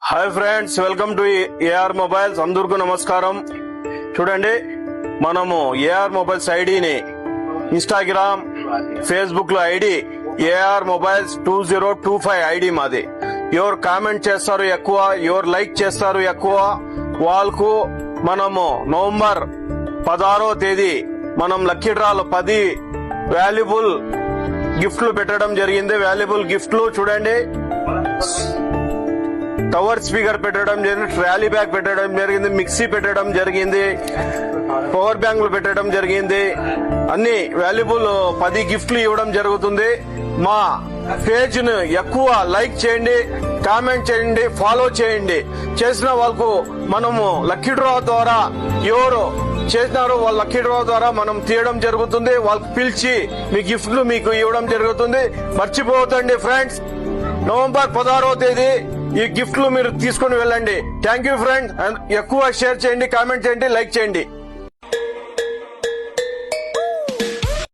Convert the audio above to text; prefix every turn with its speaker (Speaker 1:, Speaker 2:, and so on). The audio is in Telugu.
Speaker 1: Hi friends, welcome to AR mobiles. అందరికీ నమస్కారం. చూడండి, మనము ఏఆర్ మొబైల్స్ ఐడిని ఇన్స్టాగ్రామ్, ఫేస్బుక్ లో ఐడి ఏఆర్ మొబైల్స్ 2025 ఐడి మాది. ఎవరు కామెంట్ చేస్తారు ఎక్కువ, ఎవరు లైక్ చేస్తారు ఎక్కువ, వాళ్ళకు మనము నవంబర్ 16వ తేదీ మనం లక్కీ డ్రాలో 10 వాల్యుబుల్ గిఫ్ట్లు పెట్టడం జరిగింది. వాల్యుబుల్ గిఫ్ట్లు చూడండి, టవర్ స్పీకర్ పెట్టడం జరిగింది, ట్రాలీ బ్యాగ్ పెట్టడం జరిగింది, మిక్సీ పెట్టడం జరిగింది, పవర్ బ్యాంకులు పెట్టడం జరిగింది. అన్ని వాల్యుబుల్ 10 గిఫ్ట్లు ఇవ్వడం జరుగుతుంది. మా పేజ్ ను ఎక్కువ లైక్ చేయండి, కామెంట్ చేయండి, ఫాలో చేయండి. చేసిన వాళ్ళకు మనము లక్కీ డ్రా ద్వారా ఎవరు చేసినారో వాళ్ళ లక్కీ డ్రా ద్వారా మనం తీయడం జరుగుతుంది. వాళ్ళకి పిలిచి మీ గిఫ్ట్లు మీకు ఇవ్వడం జరుగుతుంది. మర్చిపోవద్దండి ఫ్రెండ్స్, నవంబర్ 16వ తేదీ ఈ గిఫ్ట్లు మీరు తీసుకుని వెళ్ళండి. Thank you friends. ఎక్కువ షేర్ చేయండి, కామెంట్ చేయండి, లైక్ చేయండి.